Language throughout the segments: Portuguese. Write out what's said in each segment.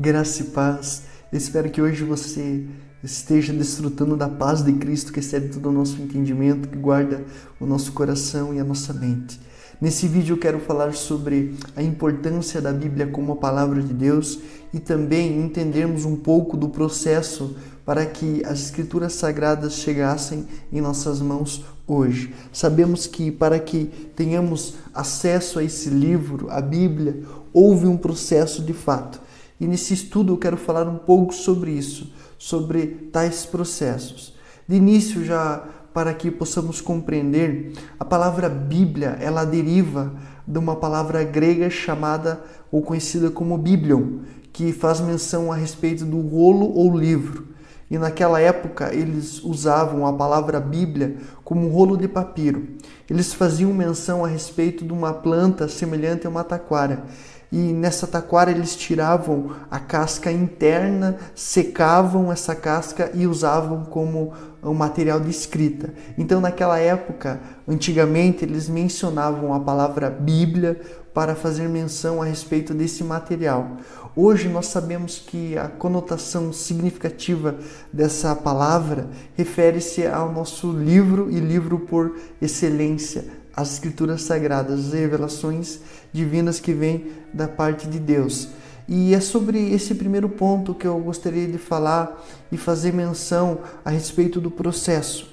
Graça e paz. Eu espero que hoje você esteja desfrutando da paz de Cristo que excede todo o nosso entendimento, que guarda o nosso coração e a nossa mente. Nesse vídeo eu quero falar sobre a importância da Bíblia como a palavra de Deus e também entendermos um pouco do processo para que as Escrituras Sagradas chegassem em nossas mãos hoje. Sabemos que para que tenhamos acesso a esse livro, a Bíblia, houve um processo de fato. E nesse estudo eu quero falar um pouco sobre isso, sobre tais processos. De início, já para que possamos compreender, a palavra Bíblia, ela deriva de uma palavra grega chamada ou conhecida como Biblion, que faz menção a respeito do rolo ou livro. E naquela época eles usavam a palavra Bíblia como rolo de papiro. Eles faziam menção a respeito de uma planta semelhante a uma taquara. E nessa taquara eles tiravam a casca interna, secavam essa casca e usavam como um material de escrita. Então naquela época, antigamente, eles mencionavam a palavra Bíblia para fazer menção a respeito desse material. Hoje nós sabemos que a conotação significativa dessa palavra refere-se ao nosso livro e livro por excelência, as Escrituras Sagradas, as revelações divinas que vêm da parte de Deus. E é sobre esse primeiro ponto que eu gostaria de falar e fazer menção a respeito do processo,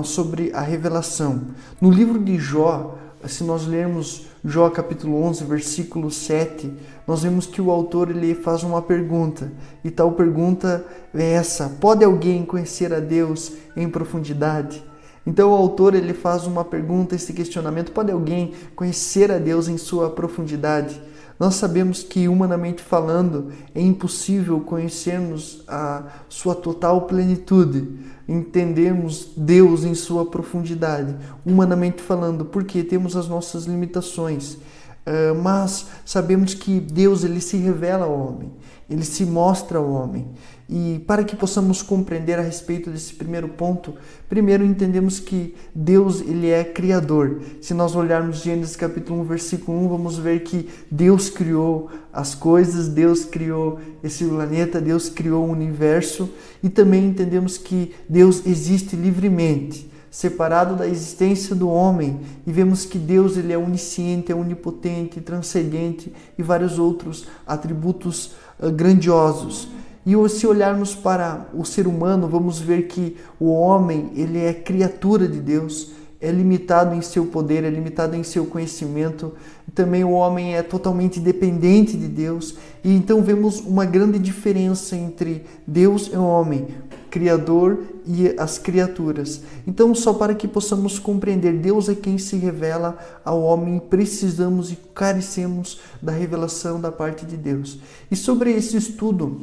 sobre a revelação. No livro de Jó, se nós lermos Jó capítulo 11, versículo 7, nós vemos que o autor ele faz uma pergunta, e tal pergunta é essa: pode alguém conhecer a Deus em profundidade? Então o autor ele faz uma pergunta, esse questionamento: pode alguém conhecer a Deus em sua profundidade? Nós sabemos que, humanamente falando, é impossível conhecermos a sua total plenitude, entendermos Deus em sua profundidade, humanamente falando, porque temos as nossas limitações. Mas sabemos que Deus ele se revela ao homem, ele se mostra ao homem. E para que possamos compreender a respeito desse primeiro ponto, primeiro entendemos que Deus ele é criador. Se nós olharmos Gênesis capítulo 1, versículo 1, vamos ver que Deus criou as coisas, Deus criou esse planeta, Deus criou o universo, e também entendemos que Deus existe livremente, separado da existência do homem, e vemos que Deus ele é onisciente, é onipotente, transcendente e vários outros atributos grandiosos. E se olharmos para o ser humano, vamos ver que o homem ele é criatura de Deus, é limitado em seu poder, é limitado em seu conhecimento. Também o homem é totalmente dependente de Deus. E então vemos uma grande diferença entre Deus e o homem, Criador e as criaturas. Então, só para que possamos compreender, Deus é quem se revela ao homem, precisamos e carecemos da revelação da parte de Deus. E sobre esse estudo,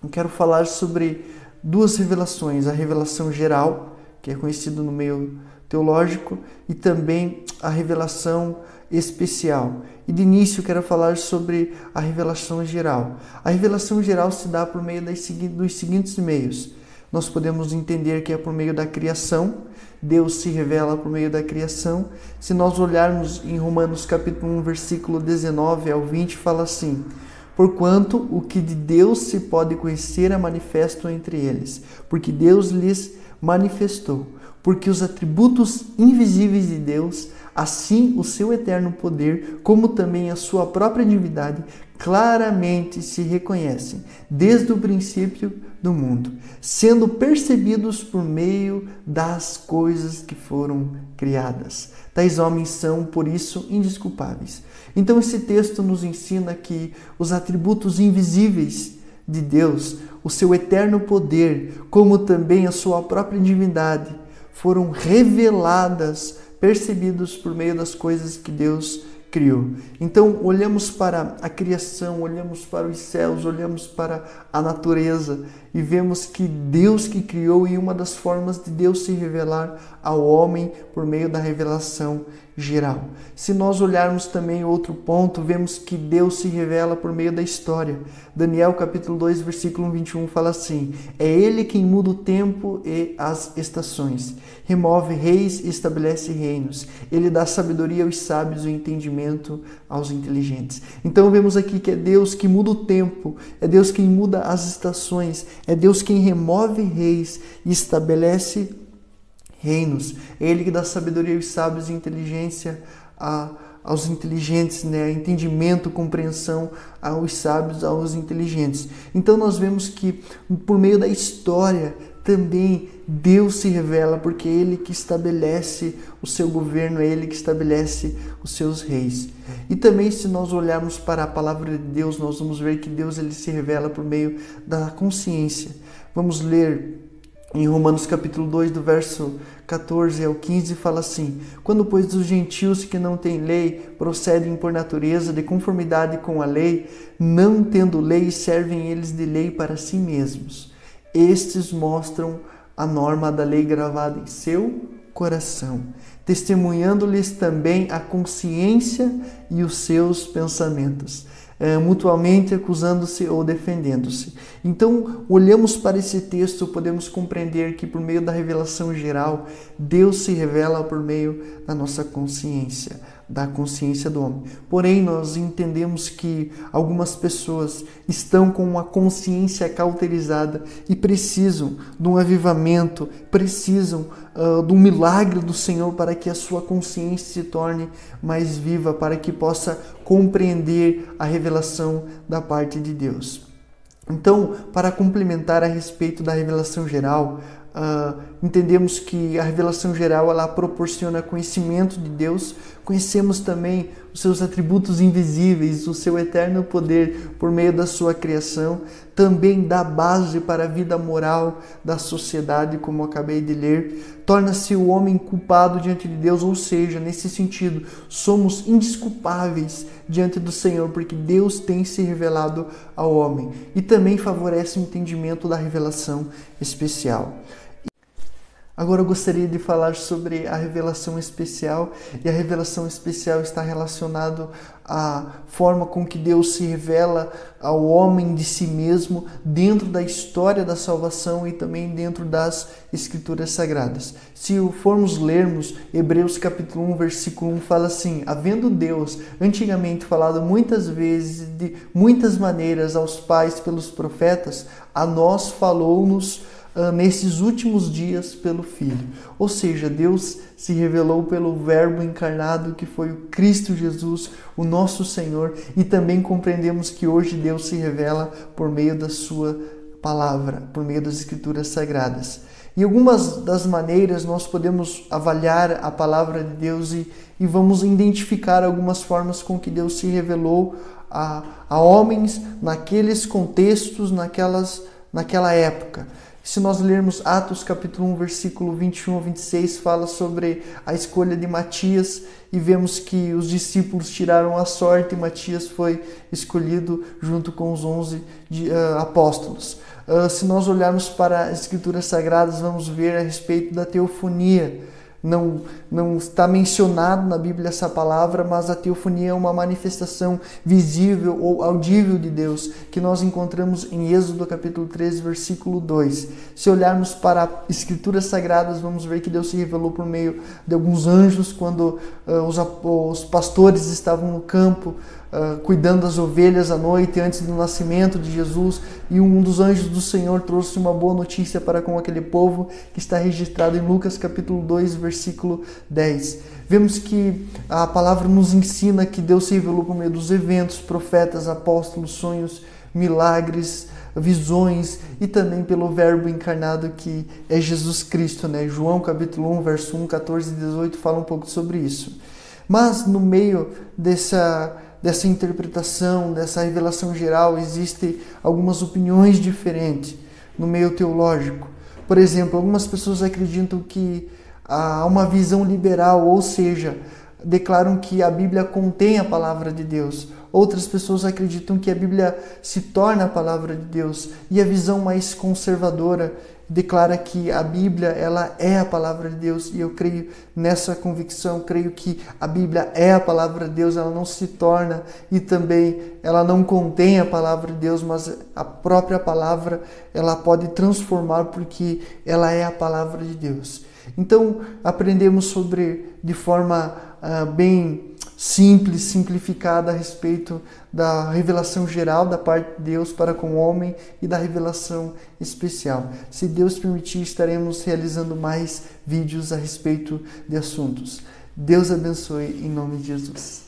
eu quero falar sobre duas revelações: a revelação geral, que é conhecida no meio teológico, e também a revelação especial. E de início eu quero falar sobre a revelação geral. A revelação geral se dá por meio dos seguintes meios. Nós podemos entender que é por meio da criação. Deus se revela por meio da criação. Se nós olharmos em Romanos capítulo 1, versículo 19 ao 20, fala assim: porquanto o que de Deus se pode conhecer é manifesto entre eles, porque Deus lhes manifestou. Porque os atributos invisíveis de Deus, assim o seu eterno poder, como também a sua própria divindade, claramente se reconhecem desde o princípio do mundo, sendo percebidos por meio das coisas que foram criadas. Tais homens são, por isso, indesculpáveis. Então esse texto nos ensina que os atributos invisíveis de Deus, o seu eterno poder, como também a sua própria divindade, foram reveladas, percebidos por meio das coisas que Deus criou. Então olhamos para a criação, olhamos para os céus, olhamos para a natureza e vemos que Deus que criou, e uma das formas de Deus se revelar ao homem por meio da revelação geral. Se nós olharmos também outro ponto, vemos que Deus se revela por meio da história. Daniel capítulo 2, versículo 21 fala assim: é Ele quem muda o tempo e as estações, remove reis e estabelece reinos. Ele dá sabedoria aos sábios e o entendimento aos inteligentes. Então vemos aqui que é Deus que muda o tempo, é Deus quem muda as estações, é Deus quem remove reis e estabelece reinos. É Ele que dá sabedoria aos sábios e inteligência aos inteligentes, né? Entendimento, compreensão aos sábios, aos inteligentes. Então nós vemos que por meio da história também Deus se revela, porque é Ele que estabelece o seu governo, é Ele que estabelece os seus reis. E também, se nós olharmos para a palavra de Deus, nós vamos ver que Deus ele se revela por meio da consciência. Vamos ler em Romanos capítulo 2, do verso 14 ao 15, fala assim: quando, pois, os gentios que não têm lei procedem por natureza de conformidade com a lei, não tendo lei, servem eles de lei para si mesmos. Estes mostram a norma da lei gravada em seu coração, testemunhando-lhes também a consciência e os seus pensamentos, mutuamente acusando-se ou defendendo-se. Então, olhamos para esse texto, podemos compreender que por meio da revelação geral, Deus se revela por meio da nossa consciência, da consciência do homem. Porém, nós entendemos que algumas pessoas estão com uma consciência cauterizada e precisam de um avivamento, precisam de um milagre do Senhor para que a sua consciência se torne mais viva, para que possa compreender a revelação da parte de Deus. Então, para complementar a respeito da revelação geral, entendemos que a revelação geral ela proporciona conhecimento de Deus, conhecemos também os seus atributos invisíveis, o seu eterno poder por meio da sua criação, também dá base para a vida moral da sociedade, como eu acabei de ler, torna-se o homem culpado diante de Deus, ou seja, nesse sentido, somos indesculpáveis diante do Senhor, porque Deus tem se revelado ao homem, e também favorece o entendimento da revelação especial. Agora eu gostaria de falar sobre a revelação especial, e a revelação especial está relacionada à forma com que Deus se revela ao homem de si mesmo dentro da história da salvação e também dentro das Escrituras Sagradas. Se formos lermos Hebreus capítulo 1, versículo 1, fala assim: havendo Deus antigamente falado muitas vezes, de muitas maneiras aos pais pelos profetas, a nós falou-nos nesses últimos dias pelo Filho. Ou seja, Deus se revelou pelo Verbo encarnado, que foi o Cristo Jesus, o nosso Senhor, e também compreendemos que hoje Deus se revela por meio da sua palavra, por meio das Escrituras Sagradas. E algumas das maneiras nós podemos avaliar a palavra de Deus e vamos identificar algumas formas com que Deus se revelou a homens naqueles contextos, naquela época. Se nós lermos Atos capítulo 1, versículo 21 a 26, fala sobre a escolha de Matias e vemos que os discípulos tiraram a sorte e Matias foi escolhido junto com os 11 apóstolos. Se nós olharmos para as Escrituras Sagradas, vamos ver a respeito da teofonia. Não está mencionado na Bíblia essa palavra, mas a teofonia é uma manifestação visível ou audível de Deus, que nós encontramos em Êxodo capítulo 13, versículo 2. Se olharmos para Escrituras Sagradas, vamos ver que Deus se revelou por meio de alguns anjos, quando os pastores estavam no campo, cuidando das ovelhas à noite, antes do nascimento de Jesus, e um dos anjos do Senhor trouxe uma boa notícia para com aquele povo, que está registrado em Lucas capítulo 2, versículo 10. Vemos que a palavra nos ensina que Deus se revelou por meio dos eventos, profetas, apóstolos, sonhos, milagres, visões, e também pelo Verbo encarnado, que é Jesus Cristo, né? João capítulo 1, verso 1, 14 e 18 fala um pouco sobre isso. Mas no meio dessa interpretação, dessa revelação geral, existem algumas opiniões diferentes no meio teológico. Por exemplo, algumas pessoas acreditam que há uma visão liberal, ou seja, declaram que a Bíblia contém a palavra de Deus. Outras pessoas acreditam que a Bíblia se torna a palavra de Deus. E a visão mais conservadora declara que a Bíblia ela é a palavra de Deus. E eu creio nessa convicção, creio que a Bíblia é a palavra de Deus, ela não se torna e também ela não contém a palavra de Deus, mas a própria palavra ela pode transformar porque ela é a palavra de Deus. Então, aprendemos de forma bem simples, simplificada a respeito da revelação geral da parte de Deus para com o homem e da revelação especial. Se Deus permitir, estaremos realizando mais vídeos a respeito de assuntos. Deus abençoe em nome de Jesus.